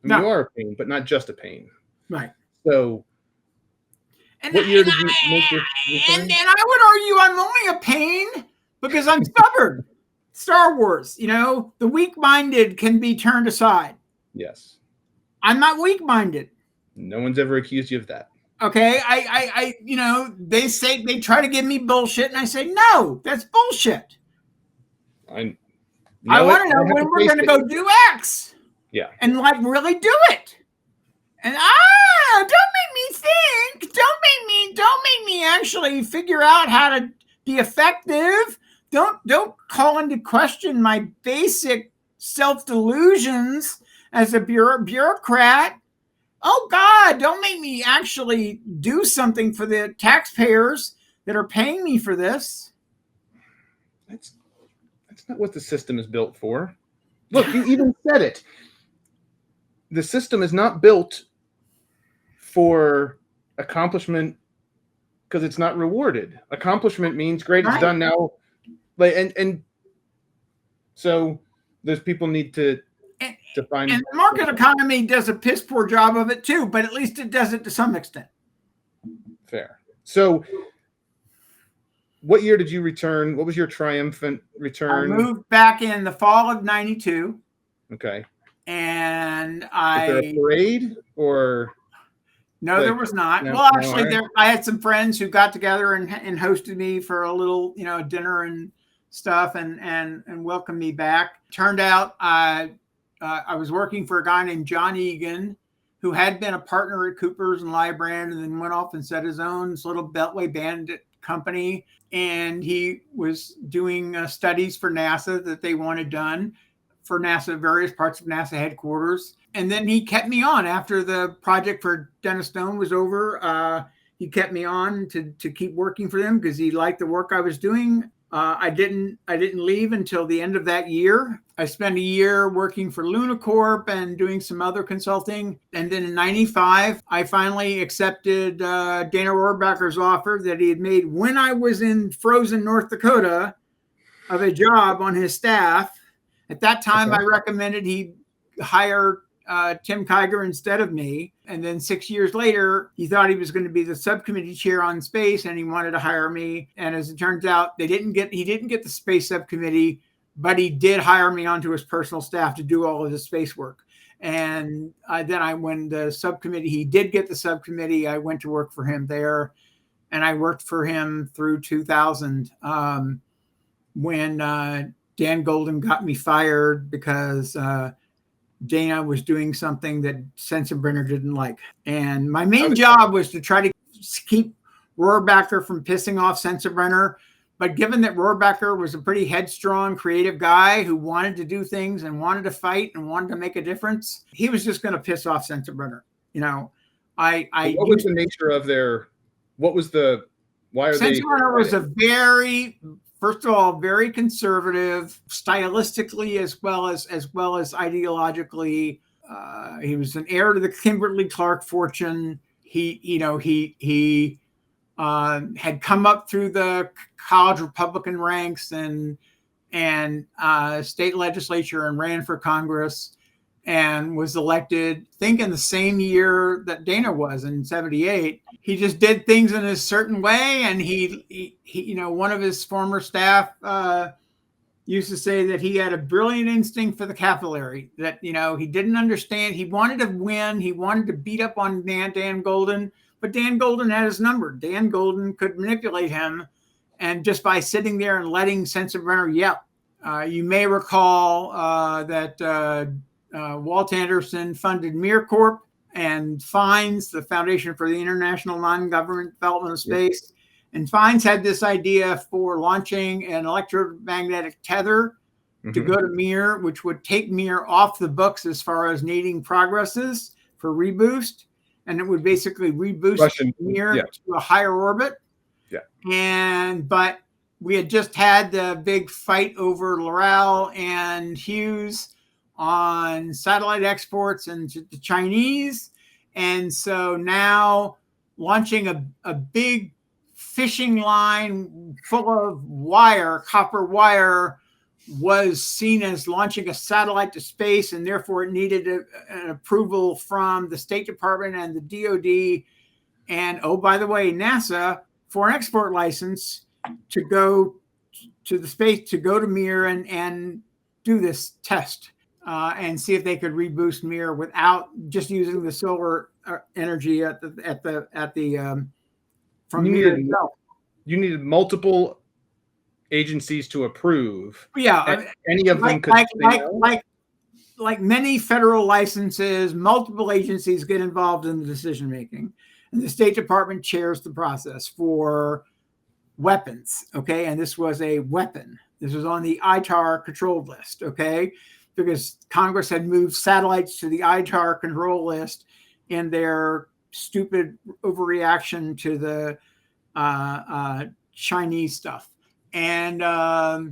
A: I mean, you are a pain, but not just a pain.
B: Right.
A: So what year did you make your
B: and I would argue I'm only a pain because I'm stubborn. Star Wars, the weak-minded can be turned aside.
A: Yes.
B: I'm not weak-minded.
A: No one's ever accused you of that.
B: Okay. They say, they try to give me bullshit, and I say, no, that's bullshit. I want to know when we're going to go do X.
A: Yeah.
B: And really do it. And don't make me think. Don't make me actually figure out how to be effective. Don't call into question my basic self-delusions as a bureaucrat. Oh God, don't make me actually do something for the taxpayers that are paying me for this.
A: That's not what the system is built for. Look, you even said it. The system is not built for accomplishment because it's not rewarded. Accomplishment means great, it's done now. And so those people need to find.
B: And the market economy does a piss poor job of it too, but at least it does it to some extent.
A: Fair. So what year did you return? What was your triumphant return?
B: I moved back in the fall of '92.
A: Okay.
B: And
A: was there a parade or?
B: No, there was not. Well, actually, I had some friends who got together and hosted me for a little, dinner and stuff, and welcomed me back. Turned out I was working for a guy named John Egan, who had been a partner at Coopers and Lybrand, and then went off and set his own little Beltway Bandit company. And he was doing studies for NASA that they wanted done for NASA, various parts of NASA headquarters. And then he kept me on after the project for Dennis Stone was over. He kept me on to keep working for them because he liked the work I was doing. I didn't leave until the end of that year. I spent a year working for Lunacorp and doing some other consulting. And then in '95, I finally accepted Dana Rohrabacher's offer that he had made when I was in frozen North Dakota of a job on his staff. At that time, I recommended he hire Tim Kiger instead of me. And then 6 years later, he thought he was going to be the subcommittee chair on space, and he wanted to hire me. And as it turns out, he didn't get the space subcommittee, but he did hire me onto his personal staff to do all of the space work. And when the subcommittee, he did get the subcommittee, I went to work for him there. And I worked for him through 2000 when Dan Golden got me fired because Dana was doing something that Sensenbrenner didn't like. And my main job was to try to keep Rohrbacher from pissing off Sensenbrenner. But given that Rohrbacher was a pretty headstrong, creative guy who wanted to do things and wanted to fight and wanted to make a difference, he was just going to piss off Sensenbrenner. What
A: was the nature of their? What was the? Why are they?
B: Sensenbrenner was first of all, very conservative, stylistically as well as ideologically. He was an heir to the Kimberly-Clark fortune. He had come up through the college Republican ranks and state legislature and ran for Congress and was elected, I think, in the same year that Dana was in 78. He just did things in a certain way. And he one of his former staff used to say that he had a brilliant instinct for the capillary, that, he didn't understand. He wanted to win. He wanted to beat up on Dan Golden. But Dan Golden had his number. Dan Golden could manipulate him, and just by sitting there and letting Sensenbrenner yell. You may recall that Walt Anderson funded MIR and FINES, the Foundation for the International Non-Government Development of Space. And FINES had this idea for launching an electromagnetic tether to go to MIR, which would take MIR off the books as far as needing progresses for reboost. And it would basically reboost MIR to a higher orbit. Yeah. But we had just had the big fight over Loral and Hughes on satellite exports and the Chinese. And so now launching a big fishing line full of copper wire, was seen as launching a satellite to space, and therefore it needed an approval from the State Department and the DoD. And, oh, by the way, NASA for an export license to go to the space, to go to MIR and do this test and see if they could reboost MIR without just using the solar energy from MIR itself.
A: You needed multiple agencies to approve.
B: Yeah,
A: any of them could
B: like many federal licenses, multiple agencies get involved in the decision making, and the State Department chairs the process for weapons. Okay, and this was a weapon. This was on the ITAR controlled list. Okay, because Congress had moved satellites to the ITAR control list in their stupid overreaction to the Chinese stuff. And I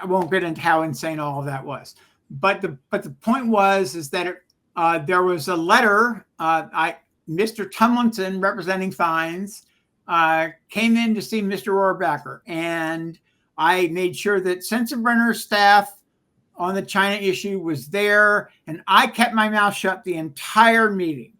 B: won't get into how insane all of that was, but the point was that there was a letter. Mr. Tumlinson, representing FINES, came in to see Mr. Rohrbacher, and I made sure that Sensenbrenner's staff on the China issue was there, and I kept my mouth shut the entire meeting.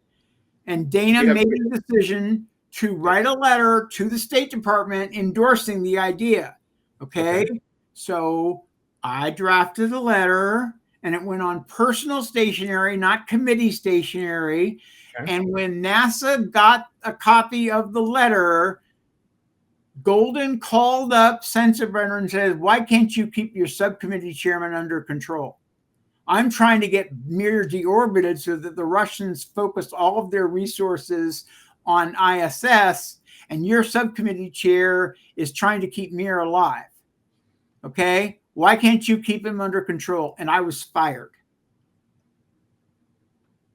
B: And Dana made a decision to write a letter to the State Department endorsing the idea. Okay. So I drafted a letter, and it went on personal stationery, not committee stationery. Okay. And when NASA got a copy of the letter, Golden called up Sensenbrenner and said, "Why can't you keep your subcommittee chairman under control? I'm trying to get MIR deorbited so that the Russians focus all of their resources on ISS, and your subcommittee chair is trying to keep MIR alive. Okay, why can't you keep him under control?" And I was fired.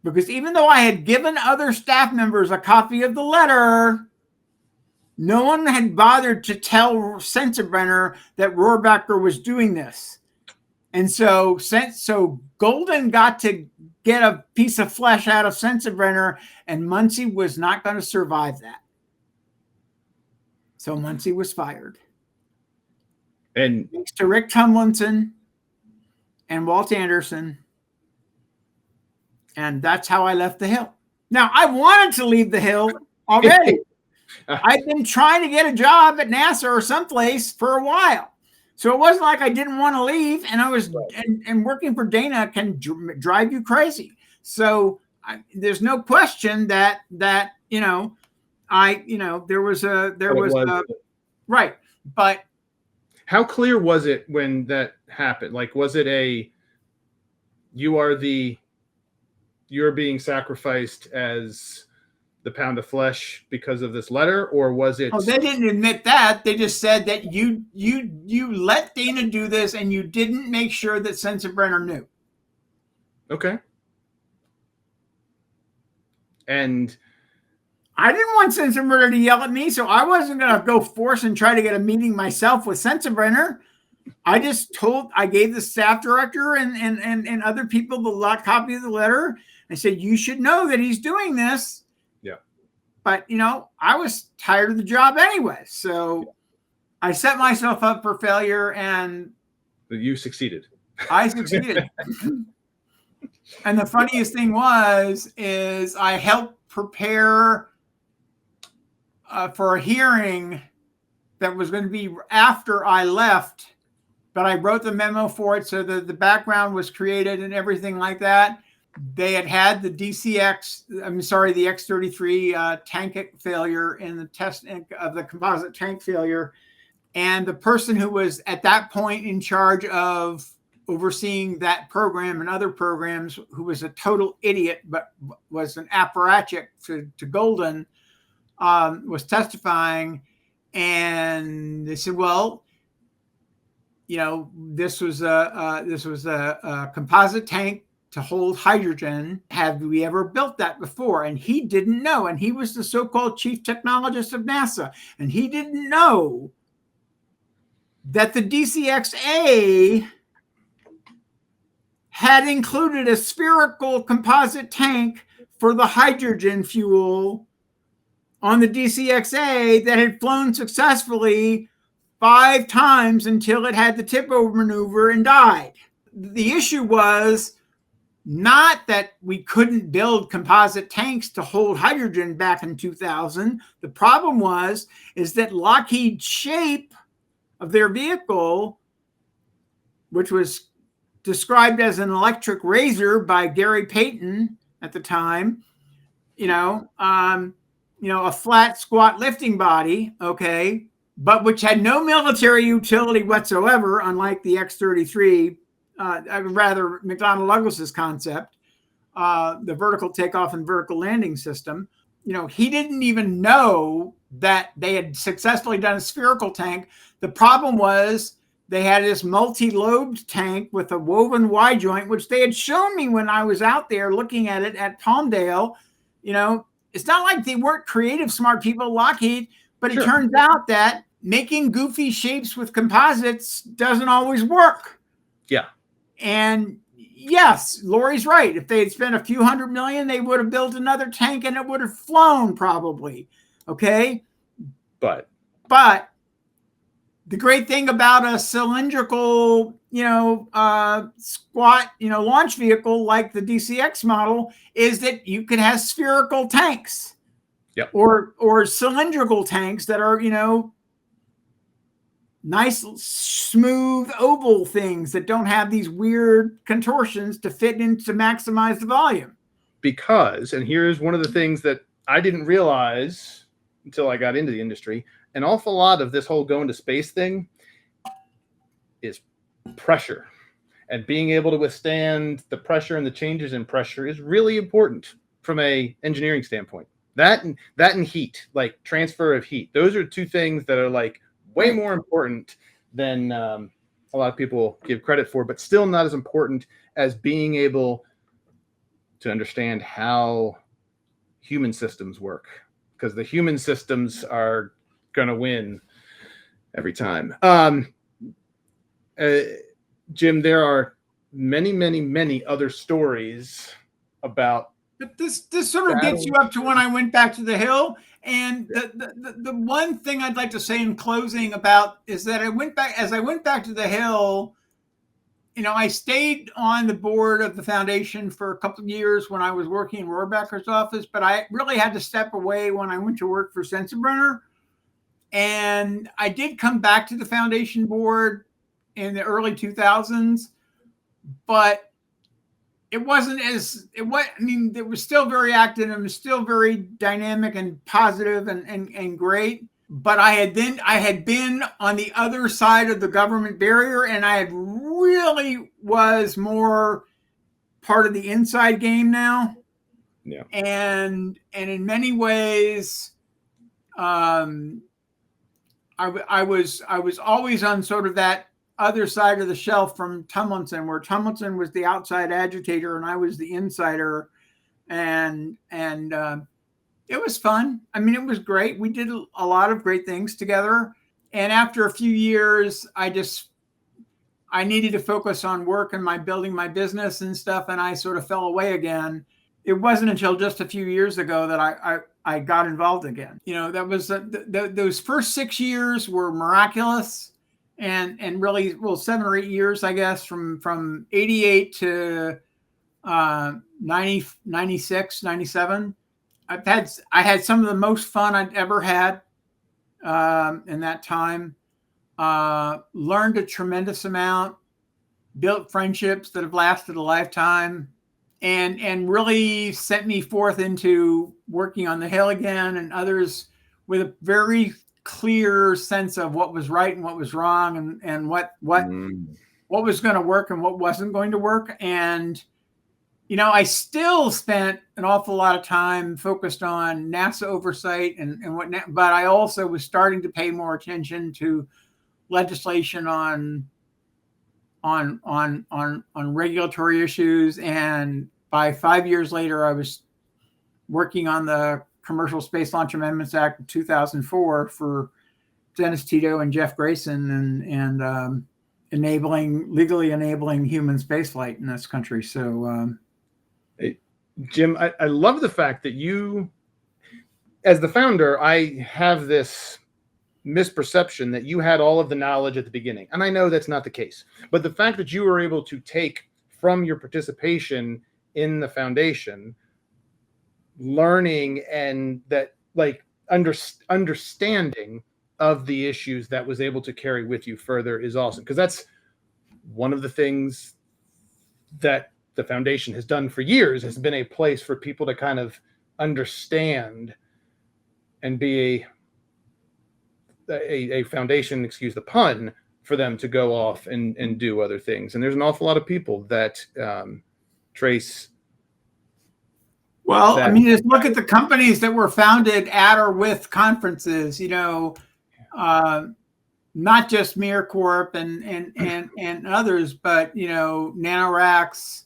B: Because even though I had given other staff members a copy of the letter, no one had bothered to tell Sensenbrenner that Rohrbacher was doing this. And so Golden got to get a piece of flesh out of Sensenbrenner, and Muncy was not going to survive that. So Muncy was fired.
A: And
B: thanks to Rick Tumlinson and Walt Anderson. And that's how I left the Hill. Now, I wanted to leave the Hill already. I've been trying to get a job at NASA or someplace for a while. So it wasn't like I didn't want to leave. And I was, and working for Dana can drive you crazy. So there's no question that, you know, there was right. But
A: how clear was it when that happened? Like, was it you're being sacrificed as the pound of flesh because of this letter, or was it?
B: Oh, they didn't admit that. They just said that you let Dana do this, and you didn't make sure that Sensenbrenner knew.
A: Okay. And
B: I didn't want Sensenbrenner to yell at me, so I wasn't going to go force and try to get a meeting myself with Sensenbrenner. I gave the staff director and other people the copy of the letter. I said, you should know that he's doing this.
A: Yeah.
B: But, you know, I was tired of the job anyway. So I set myself up for failure, and
A: you succeeded.
B: I succeeded. And the funniest thing is I helped prepare for a hearing that was going to be after I left, but I wrote the memo for it. So the background was created and everything like that. They had the the X-33 tank failure in the test of the composite tank failure. And the person who was at that point in charge of overseeing that program and other programs, who was a total idiot, but was an apparatchik to Golden, was testifying. And they said, well, you know, this was a composite tank to hold hydrogen. Have we ever built that before? And he didn't know. And he was the so-called chief technologist of NASA. And he didn't know that the DCXA had included a spherical composite tank for the hydrogen fuel on the DCXA that had flown successfully 5 times until it had the tip over maneuver and died. The issue was not that we couldn't build composite tanks to hold hydrogen back in 2000. The problem is that Lockheed's shape of their vehicle, which was described as an electric razor by Gary Payton at the time, a flat, squat lifting body, okay, but which had no military utility whatsoever, unlike the X-33, rather McDonnell Douglas's concept, the vertical takeoff and vertical landing system. You know, he didn't even know that they had successfully done a spherical tank. The problem was they had this multi-lobed tank with a woven Y joint, which they had shown me when I was out there looking at it at Palmdale. You know, it's not like they weren't creative, smart people, Lockheed, but it turns out that making goofy shapes with composites doesn't always work.
A: Yeah.
B: And yes, Lori's right. If they had spent a few $100 million, they would have built another tank and it would have flown probably. Okay.
A: But
B: the great thing about a cylindrical, squat, launch vehicle like the DCX model is that you could have spherical tanks.
A: Yep.
B: Or cylindrical tanks that are, nice, smooth oval things that don't have these weird contortions to fit in to maximize the volume.
A: Because, and here's one of the things that I didn't realize until I got into the industry, an awful lot of this whole going to space thing is pressure. And being able to withstand the pressure and the changes in pressure is really important from a engineering standpoint. That and heat, like transfer of heat. Those are two things that are like way more important than a lot of people give credit for, but still not as important as being able to understand how human systems work, because the human systems are going to win every time. Jim, there are many, many, many other stories about.
B: But this sort of gets you up to when I went back to the Hill. And the one thing I'd like to say in closing about is that I went back to the Hill I stayed on the board of the foundation for a couple of years when I was working in Rohrbacker's office, but I really had to step away when I went to work for Sensenbrenner. And I did come back to the foundation board in the early 2000s, but it wasn't as it was. I mean, it was still very active and was still very dynamic and positive and great. But I had been on the other side of the government barrier, and I had really was more part of the inside game now.
A: Yeah.
B: And in many ways, I was always on sort of that other side of the shelf from Tumlinson, where Tumlinson was the outside agitator and I was the insider, and it was fun. I mean, it was great. We did a lot of great things together. And after a few years, I needed to focus on work and building my business and stuff. And I sort of fell away again. It wasn't until just a few years ago that I got involved again. That was those first 6 years were miraculous, and really, 7 or 8 years, I guess, from 88 to 90, 96, 97. I had some of the most fun I'd ever had in that time. Learned a tremendous amount, built friendships that have lasted a lifetime, and really sent me forth into working on the Hill again and others with a very clear sense of what was right and what was wrong, and what was going to work and what wasn't going to work. And I still spent an awful lot of time focused on NASA oversight and whatnot, but I also was starting to pay more attention to legislation on regulatory issues. And by 5 years later, I was working on the Commercial Space Launch Amendments Act of 2004 for Dennis Tito and Jeff Grayson, and legally enabling human spaceflight in this country. So,
A: Jim, I love the fact that you, as the founder, I have this misperception that you had all of the knowledge at the beginning. And I know that's not the case. But the fact that you were able to take from your participation in the foundation, learning and that understanding of the issues that was able to carry with you further is awesome. Because that's one of the things that the foundation has done for years, has been a place for people to kind of understand and be a foundation, excuse the pun, for them to go off and do other things. And there's an awful lot of people that trace.
B: Well, I mean, just look at the companies that were founded at or with conferences, not just Mir Corp and others, but, NanoRacks,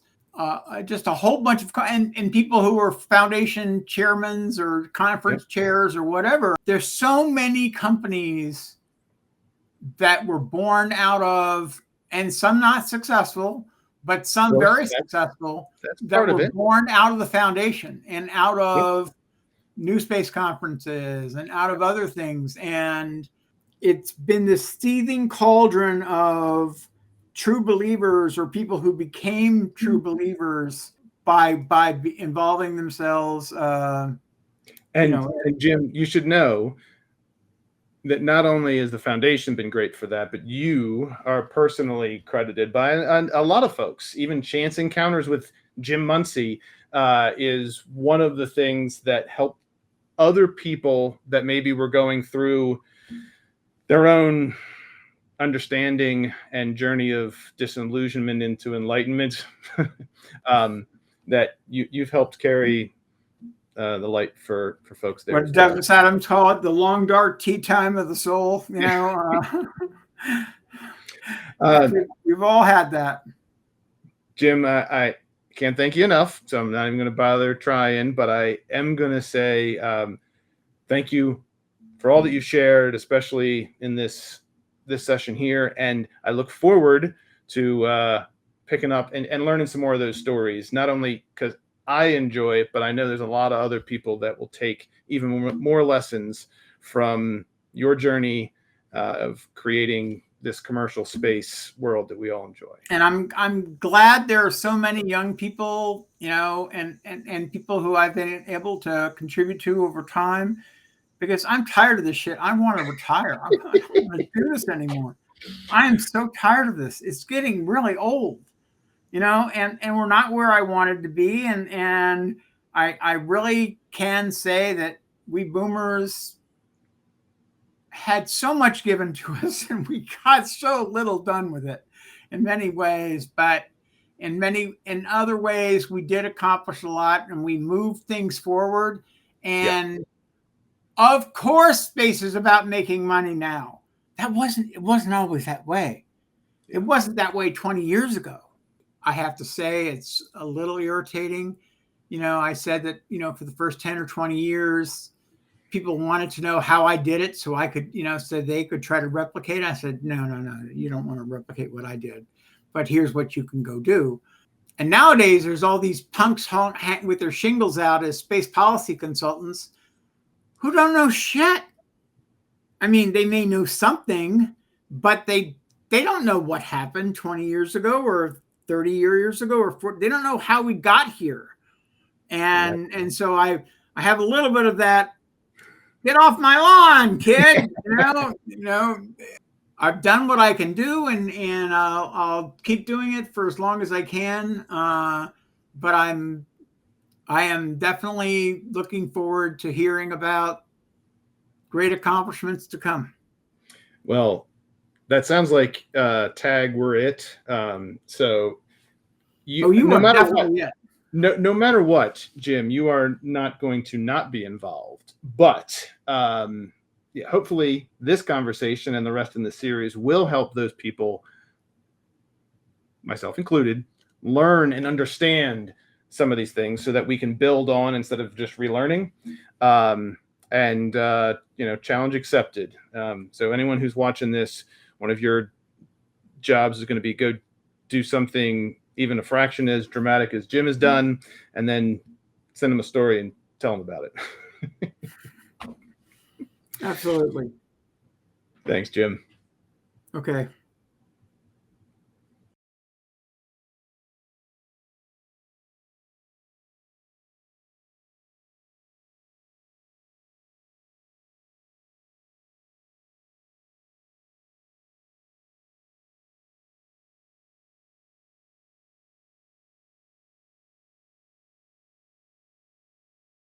B: just a whole bunch of, and people who were foundation chairmen or conference chairs or whatever. There's so many companies that were born out of, and some not successful, but some very successful, that were born out of the foundation and out of new space conferences and out of other things. And it's been this seething cauldron of true believers, or people who became true believers by involving themselves. And
A: Jim, you should know that not only has the foundation been great for that, but you are personally credited by a lot of folks. Even Chance Encounters with Jim Muncy is one of the things that help other people that maybe were going through their own understanding and journey of disillusionment into enlightenment, that you've helped carry the light for folks there.
B: What Douglas Adams call it, the long dark tea time of the soul. We've all had that.
A: Jim, I can't thank you enough, so I'm not even going to bother trying, but I am going to say thank you for all that you shared, especially in this session here. And I look forward to picking up and learning some more of those stories, not only because I enjoy it, but I know there's a lot of other people that will take even more lessons from your journey of creating this commercial space world that we all enjoy.
B: And I'm glad there are so many young people, and people who I've been able to contribute to over time, because I'm tired of this shit. I want to retire. I don't want to do this anymore. I am so tired of this. It's getting really old, and we're not where I wanted to be. And I really can say that we boomers had so much given to us and we got so little done with it in many ways, but in other ways we did accomplish a lot and we moved things forward. And of course space is about making money now. It wasn't always that way. It wasn't that way 20 years ago. I have to say it's a little irritating. I said that, for the first 10 or 20 years, people wanted to know how I did it so I could, so they could try to replicate it. I said, no, you don't want to replicate what I did, but here's what you can go do. And nowadays there's all these punks with their shingles out as space policy consultants who don't know shit. I mean, they may know something, but they don't know what happened 20 years ago or 30 years ago or 40. They don't know how we got here. And so I have a little bit of that. Get off my lawn, kid. I've done what I can do, and I'll keep doing it for as long as I can. But I am definitely looking forward to hearing about great accomplishments to come.
A: Well, that sounds like tag we're it. So
B: you
A: no
B: are
A: matter
B: definitely
A: what,
B: it.
A: no matter what, Jim, you are not going to not be involved. But hopefully this conversation and the rest in the series will help those people, myself included, learn and understand some of these things so that we can build on instead of just relearning. Challenge accepted. So anyone who's watching this, one of your jobs is going to be go do something even a fraction as dramatic as Jim has done, and then send them a story and tell them about it.
B: Absolutely.
A: Thanks, Jim.
B: Okay.